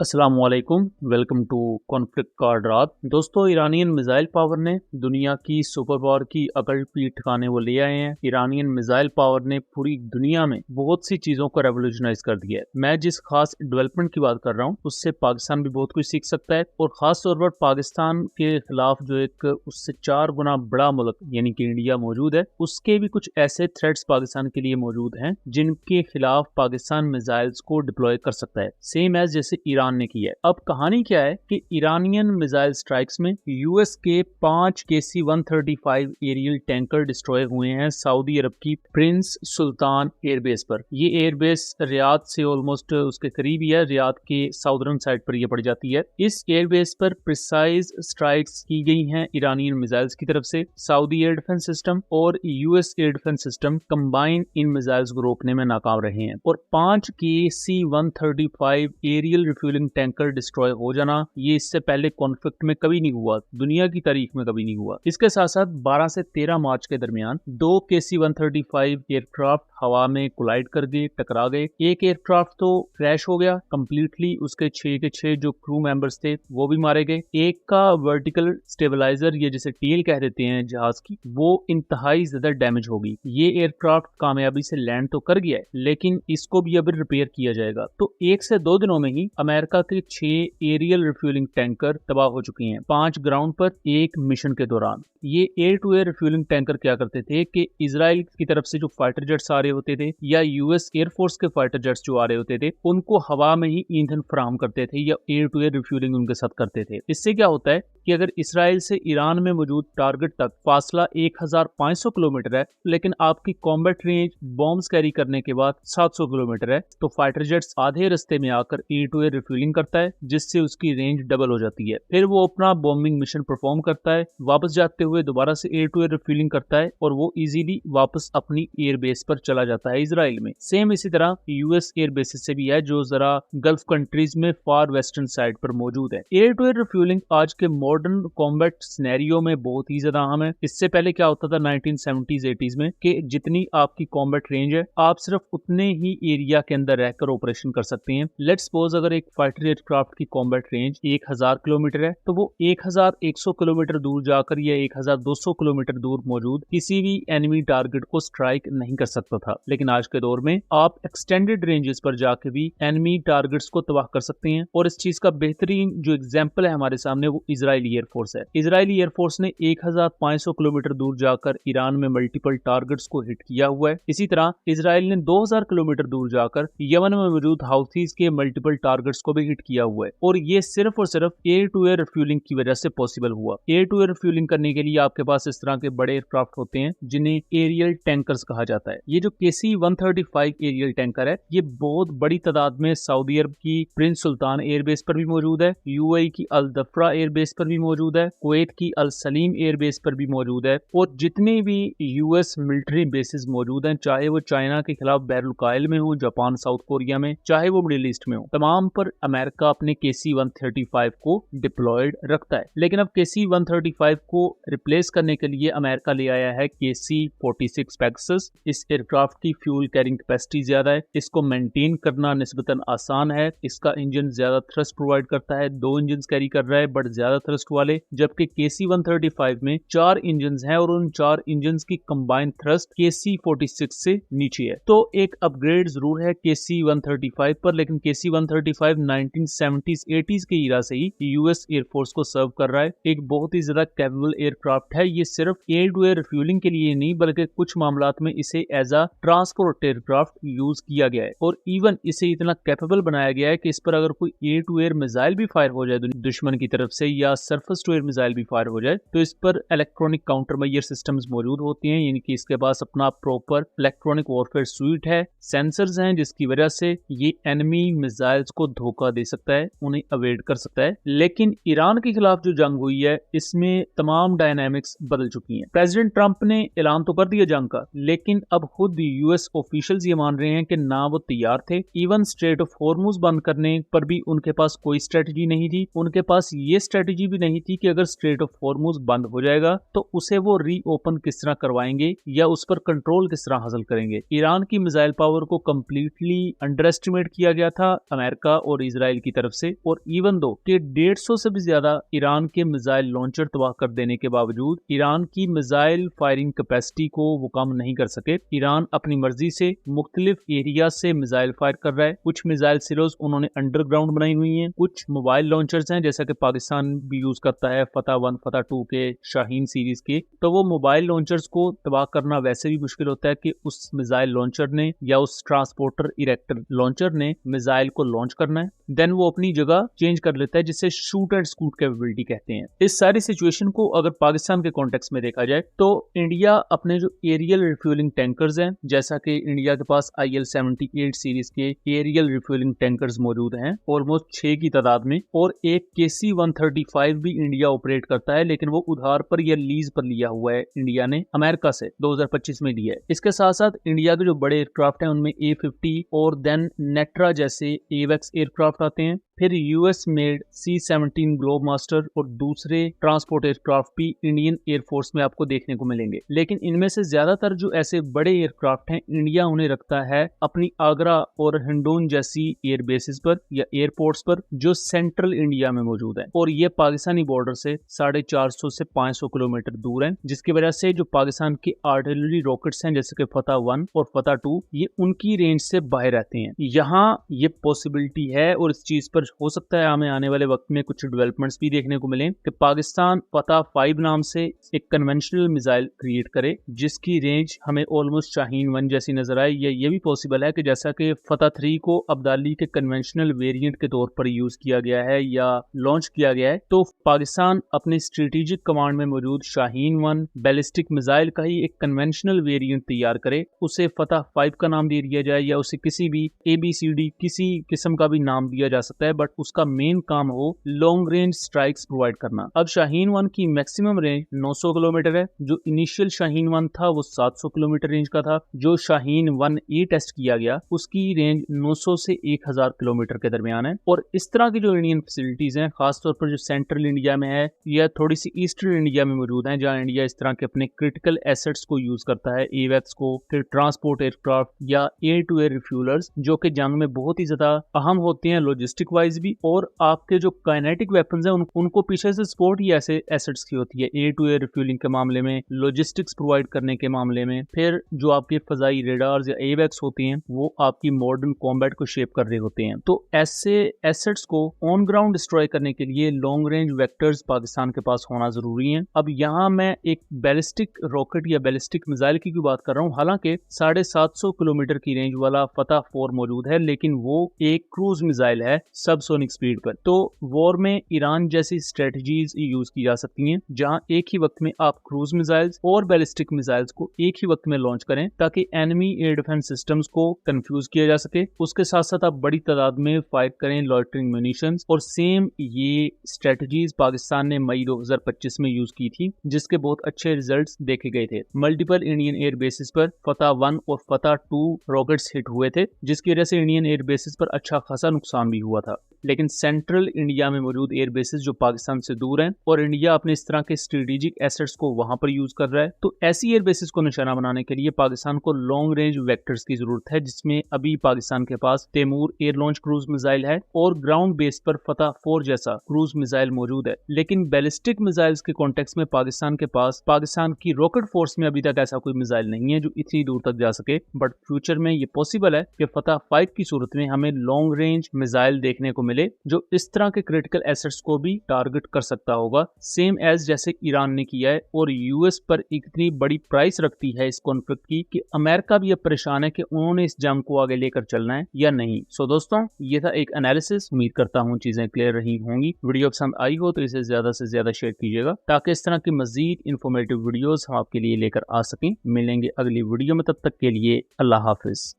अस्सलामुअलैकुम, welcome to conflict card रात। दोस्तों, ईरानियन मिसाइल पावर ने दुनिया की सुपर पावर की अकड़ पीठ ठिकाने वो ले आए हैं। ईरानियन मिसाइल पावर ने पूरी दुनिया में बहुत सी चीज़ों को रेवोल्यूशनाइज कर दिया है। मैं जिस खास डेवलपमेंट की बात कर रहा हूँ उससे पाकिस्तान भी बहुत कुछ सीख सकता है, और ख़ास तौर पर पाकिस्तान के खिलाफ जो एक उससे 4 गुना बड़ा मुल्क यानी कि इंडिया मौजूद है, उसके भी कुछ ऐसे थ्रेट्स पाकिस्तान के लिए मौजूद हैं जिनके खिलाफ पाकिस्तान मिसाइल्स को डिप्लॉय कर सकता है, सेम एज जैसे ईरान ने की है। अब कहानी क्या है कि ईरानियन मिसाइल स्ट्राइक्स में यूएस के 5 KC-135 एरियल टैंकर डिस्ट्रॉय हुए हैं सऊदी अरब की प्रिंस सुल्तान एयरबेस पर। ये एयरबेस रियाद से ऑलमोस्ट उसके करीब ही है, रियाद के साउदर्न साइड पर यह पड़ जाती है। इस एयरबेस पर प्रिसाइज स्ट्राइक्स की गई हैं ईरानियन मिसाइल्स की तरफ से। सऊदी एयर डिफेंस सिस्टम और US air defence system combine in missiles को रोकने में नाकाम रहे हैं, और 5 KC-135 aerial refuelling tanker destroy हो जाना ये इससे पहले कॉन्फ्लिक्ट में कभी नहीं हुआ, दुनिया की तारीख में कभी नहीं हुआ। इसके साथ साथ 12 से 13 मार्च के दरमियान 2 KC-135 एयरक्राफ्ट हवा में कोलाइड कर गए, टकरा गए। एक एयरक्राफ्ट तो क्रैश हो गया कंप्लीटली, उसके 6 के 6 जो क्रू मेंबर्स थे वो भी मारे गए। एक का वर्टिकल स्टेबलाइजर, ये जिसे टेल कह देते हैं जहाज की, वो इंतहाई ज्यादा डैमेज होगी। ये एयरक्राफ्ट कामयाबी से लैंड तो कर गया है, लेकिन इसको भी अब रिपेयर किया जाएगा। तो 1 से 2 दिनों में ही अमेरिका के 6 एरियल रिफ्यूलिंग टैंकर तबाह हो चुके हैं, 5 ग्राउंड पर 1 मिशन के दौरान। ये air to air refuelling tanker क्या करते थे कि इजराइल की तरफ से जो फाइटर जेट्स आ रहे होते थे या यूएस एयरफोर्स के फाइटर जेट्स जो आ रहे होते थे, उनको हवा में ही ईंधन फराहम करते थे या एयर टू एयर रिफ्यूलिंग उनके साथ करते थे। इससे क्या होता है कि अगर इसराइल से ईरान में मौजूद टारगेट तक फासला 1500 किलोमीटर है, लेकिन आपकी कॉम्बैट रेंज बॉम्ब्स कैरी करने के बाद 700 किलोमीटर है, तो फाइटर जेट्स आधे रास्ते में आकर एयर टू एयर रिफ्यूलिंग करता है, जिससे उसकी रेंज डबल हो जाती है। फिर वो अपना बॉम्बिंग मिशन परफॉर्म करता है, वापस जाते हुए दोबारा से एयर टू एयर रिफ्यूलिंग करता है, और वो इजीली वापस अपनी एयर बेस पर चला जाता है इजराइल में। सेम इसी तरह यूएस एयर बेसिस से भी है जो जरा गल्फ कंट्रीज में फार वेस्टर्न साइड पर मौजूद है। एयर टू एयर रिफ्यूलिंग आज के मॉडर्न कॉम्बैट सिनेरियो में बहुत ही ज्यादा अहम है। इससे पहले क्या होता था 1970s 80s में कि जितनी आपकी कॉम्बैट रेंज है आप सिर्फ उतने ही एरिया के अंदर रहकर ऑपरेशन कर सकते हैं। लेट्स सपोज अगर एक फाइटर एयरक्राफ्ट की कॉम्बैट रेंज 1000 किलोमीटर है, तो वो 1100 किलोमीटर दूर जाकर या 1200 किलोमीटर दूर मौजूद किसी भी एनिमी टारगेट को स्ट्राइक नहीं कर सकता था। लेकिन आज के दौर में आप एक्सटेंडेड रेंजेस पर जाके भी एनिमी टारगेट्स को तबाह कर सकते हैं, और इस चीज का बेहतरीन जो एग्जांपल है हमारे सामने वो इजरायली एयरफोर्स है। इजरायली एयरफोर्स ने 1500 किलोमीटर दूर जाकर ईरान में मल्टीपल टारगेट्स को हिट किया हुआ है। इसी तरह इजराइल ने 2000 किलोमीटर दूर जाकर यमन में मौजूद हाउथीज के मल्टीपल टारगेट्स को भी हिट किया हुआ है, और ये सिर्फ और सिर्फ एयर टू एयर रिफ्यूलिंग की वजह से पॉसिबल हुआ। एयर टू एयर रिफ्यूलिंग करने के लिए आपके पास इस तरह के बड़े एयरक्राफ्ट होते हैं जिन्हें एरियल टैंकर्स कहा जाता है। ये जो KC-135 एरियल टैंकर है, ये बहुत बड़ी तादाद में सऊदी अरब की प्रिंस सुल्तान एयरबेस पर भी मौजूद है, यूएई की अल दफ्रा एयरबेस पर भी मौजूद है, कुवैत की अल सलीम एयरबेस पर भी मौजूद है, और जितने भी यूएस मिलिट्री बेसिस मौजूद हैं, चाहे वो चाइना के खिलाफ बैरुल कायल में हो, जापान साउथ कोरिया में, चाहे वो मिडिल ईस्ट में हो, तमाम पर अमेरिका अपने KC-135 को डिप्लॉयड रखता है। लेकिन अब KC-135 को रिप्लेस करने के लिए अमेरिका ले आया है KC-46 पेगासस। इस एयरक्राफ्ट की फ्यूल कैरिंग कैपेसिटी ज्यादा है, इसको मेंटेन करना निस्बतन आसान है, इसका इंजन ज्यादा थ्रस्ट प्रोवाइड करता है, 2 इंजन कैरी कर रहा है बट ज्यादा थ्रस्ट वाले, जबकि KC-135 में 4 इंजन हैं और उन 4 इंजन की कंबाइंड थ्रस्ट KC-46 से नीचे है। तो एक अपग्रेड जरूर है KC-135 पर, लेकिन KC-135 1970s 80s के ईरा से ही यूएस एयरफोर्स को सर्व कर रहा है। एक बहुत ही ज्यादा कैपेबल एयरक्राफ्ट है। ये सिर्फ एयर टू एयर रिफ्यूलिंग के लिए नहीं बल्कि कुछ मामलात में इसे as a transport aircraft use किया गया है, और इवन इसे इतना कैपेबल बनाया गया है कि इस पर अगर कोई एयर टू एयर मिसाइल भी फायर हो जाए दुश्मन की तरफ से, या सरफेस टू एयर मिसाइल भी फायर हो जाए, तो इस पर इलेक्ट्रॉनिक काउंटर मेजर सिस्टम्स मौजूद होते हैं, यानी कि इसके पास अपना प्रॉपर इलेक्ट्रॉनिक वॉरफेयर स्वीट है, सेंसर्स हैं, जिसकी वजह से ये एनिमी मिसाइल्स को धोखा दे सकता है, उन्हें अवॉइड कर सकता है। लेकिन ईरान के खिलाफ जो जंग हुई है इसमें तमाम डायनामिक्स बदल चुकी हैं। प्रेसिडेंट ट्रंप ने ऐलान तो कर दिया जंग का, लेकिन अब खुद यूएस ऑफिशियल्स ये मान रहे हैं कि ना वो तैयार थे। इवन स्ट्रेट ऑफ हॉर्मुज बंद करने पर भी उनके पास कोई स्ट्रेटजी नहीं थी। उनके पास ये स्ट्रेटजी भी भी नहीं थी कि अगर स्ट्रेट ऑफ हॉर्मुज बंद हो जाएगा तो उसे वो रीओपन किस तरह करवाएंगे या उस पर कंट्रोल किस तरह हासिल करेंगे। ईरान की मिसाइल पावर को कम्प्लीटली अंडर एस्टिमेट किया गया था अमेरिका और इजराइल की तरफ से, और इवन दो कि 150 से भी ज्यादा ईरान के मिसाइल लॉन्चर तबाह कर देने के बावजूद ईरान की मिसाइल फायरिंग कैपेसिटी को वो कम नहीं कर सके। ईरान अपनी मर्जी से मुख्तलिफ एरिया से मिसाइल फायर कर रहा है। कुछ मिसाइल सिलोज उन्होंने अंडरग्राउंड बनाई हुई हैं, कुछ मोबाइल लॉन्चर्स हैं जैसा कि पाकिस्तान भी यूज करता है फतह 1 फतह 2 के शाहीन सीरीज के। तो वो मोबाइल लॉन्चर्स को तबाह करना वैसे भी मुश्किल होता है कि उस मिसाइल लॉन्चर ने या उस ट्रांसपोर्टर इरेक्टर लॉन्चर ने मिसाइल को लॉन्च करना है, देन वो अपनी जगह चेंज कर लेता है जिसे शूट एंड स्कूट कैपेबिलिटी कहते हैं। इस सारी सिचुएशन को अगर पाकिस्तान के कॉन्टेक्स्ट में देखा जाए तो इंडिया अपने जो एरियल रिफ्यूलिंग टैंकर्स हैं, जैसा कि इंडिया के पास IL-78 सीरीज के एरियल रिफ्यूलिंग टैंकर्स मौजूद हैं ऑलमोस्ट 6 की तादाद में, और एक KC-135 भी इंडिया ऑपरेट करता है, लेकिन वो उधार पर या लीज पर लिया हुआ है इंडिया ने अमेरिका से 2025 में लिया है। इसके साथ साथ इंडिया के जो बड़े एयरक्राफ्ट हैं उनमें A-50 और देन नेट्रा जैसे एवेक्स एयरक्राफ्ट आते हैं, फिर US मेड C-17 ग्लोबमास्टर और दूसरे ट्रांसपोर्ट एयरक्राफ्ट भी इंडियन एयरफोर्स में आपको देखने को मिलेंगे। लेकिन इनमें से ज्यादातर जो ऐसे बड़े एयरक्राफ्ट हैं इंडिया उन्हें रखता है अपनी आगरा और हिंडून जैसी एयर बेसिस पर या एयरपोर्ट्स पर जो सेंट्रल इंडिया में मौजूद है, और ये पाकिस्तानी बॉर्डर से 450 से 500 किलोमीटर दूर है, जिसकी वजह से जो पाकिस्तान के आर्टिलरी रॉकेट्स हैं जैसे कि फतह 1 और फतह 2 ये उनकी रेंज से बाहर रहते हैं। यहाँ ये पॉसिबिलिटी है और इस चीज पर हो सकता है हमें आने वाले वक्त में कुछ डेवलपमेंट्स भी देखने को मिले कि पाकिस्तान फतह 5 नाम से एक कन्वेंशनल मिसाइल क्रिएट करे जिसकी रेंज हमें ऑलमोस्ट शाहीन 1 जैसी नजर आए, या ये भी पॉसिबल है कि जैसा कि फतह 3 को अब्दाली के कन्वेंशनल वेरिएंट के तौर पर यूज किया गया है या लॉन्च किया गया है, तो पाकिस्तान अपने स्ट्रेटेजिक कमांड में मौजूद शाहीन 1 बैलिस्टिक मिसाइल का ही एक कन्वेंशनल वेरिएंट तैयार करे, उसे फतह 5 का नाम दे दिया जाए या उसे किसी भी ABCD किसी किस्म का भी नाम दिया जा सकता है, बट उसका मेन काम हो लॉन्ग रेंज स्ट्राइक्स प्रोवाइड करना। अब शाहीन 1 की मैक्सिमम रेंज 900 किलोमीटर है, जो इनिशियल शाहीन 1 था वो 700 किलोमीटर रेंज का था। जो शाहीन 1A टेस्ट किया गया उसकी रेंज 900 से 1000 किलोमीटर के दरमियान है। और इस तरह की जो इंडियन फैसिलिटीज हैं खासतौर पर जो सेंट्रल इंडिया में है या थोड़ी सी ईस्टर्न इंडिया में मौजूद है, जहाँ इंडिया इस तरह के अपने क्रिटिकल एसेट्स को यूज करता है, एवेक्स को, फिर ट्रांसपोर्ट एयरक्राफ्ट या एयर टू एयर रिफ्यूलर्स जो कि जंग में बहुत ही ज्यादा अहम होते हैं लॉजिस्टिक वाइज भी, और आपके जो काइनेटिक वेपन्स हैं उनको पीछे से सपोर्ट ही ऐसे एसेट्स की होती है, एयर टू एयर रिफ्यूलिंग के मामले में, लॉजिस्टिक्स प्रोवाइड करने के मामले में, फिर जो आपके फजाई रेडार्स या एवेक्स होती हैं वो आपकी मॉडर्न कॉम्बैट को शेप कर रहे होते हैं। तो ऐसे एसेट्स को ऑन ग्राउंड डिस्ट्रॉय करने के लिए लॉन्ग रेंज वेक्टर्स पाकिस्तान के पास होना जरूरी है। अब यहाँ मैं एक बैलिस्टिक रॉकेट या बैलिस्टिक मिसाइल की बात कर रहा हूँ, हालांकि 750 किलोमीटर की रेंज वाला फतह 4 मौजूद है, लेकिन वो एक क्रूज मिसाइल है सबसोनिक स्पीड पर। तो वॉर में ईरान जैसी स्ट्रेटजीज यूज की जा सकती हैं जहां एक ही वक्त में आप क्रूज मिसाइल्स और बैलिस्टिक मिसाइल्स को एक ही वक्त में लॉन्च करें ताकि एनिमी एयर डिफेंस सिस्टम्स को कंफ्यूज किया जा सके। उसके साथ साथ आप बड़ी तादाद में फायर करें लॉइटरिंग म्यूनिशंस, और सेम ये स्ट्रेटजीज पाकिस्तान ने मई 2025 में यूज की थी जिसके बहुत अच्छे रिजल्ट्स देखे गए थे। मल्टीपल इंडियन एयर बेसिस पर फतह 1 और फतह 2 रॉकेट्स हिट हुए थे जिसकी वजह से इंडियन एयर बेसिस पर अच्छा खासा नुकसान भी हुआ था। लेकिन सेंट्रल इंडिया में मौजूद एयर बेसिस जो पाकिस्तान से दूर हैं और इंडिया अपने इस तरह के स्ट्रेटेजिक एसेट्स को वहां पर यूज कर रहा है, तो ऐसी एयर बेसिस को निशाना बनाने के लिए पाकिस्तान को लॉन्ग रेंज वेक्टर्स की जरूरत है, जिसमें अभी पाकिस्तान के पास Taimur air launch cruise missile है और ग्राउंड बेस पर फतह 4 जैसा क्रूज मिसाइल मौजूद है। लेकिन बैलिस्टिक मिसाइल्स के कॉन्टेक्स्ट में पाकिस्तान के पास पाकिस्तान की रॉकेट फोर्स में अभी तक ऐसा कोई मिसाइल नहीं है जो इतनी दूर तक जा सके, बट फ्यूचर में ये पॉसिबल है कि फतह 5 की सूरत में हमें लॉन्ग रेंज मिसाइल देखने को मिले जो इस तरह के क्रिटिकल एसेट्स को भी टारगेट कर सकता होगा, सेम एज जैसे ईरान ने किया है। और यूएस पर इतनी बड़ी प्राइस रखती है इस कॉन्फ्लिक्ट की कि अमेरिका भी अब परेशान है कि उन्होंने इस जंग को आगे लेकर चलना है या नहीं। सो दोस्तों, ये था एक एनालिसिस। उम्मीद करता हूँ चीजें क्लियर रही होंगी। वीडियो पसंद आई हो तो इसे ज्यादा से ज्यादा शेयर कीजिएगा ताकि इस तरह की मजीद इंफॉर्मेटिव वीडियोस हम आपके लिए लेकर आ सकें। मिलेंगे अगली वीडियो में, तब तक के लिए अल्लाह हाफिज।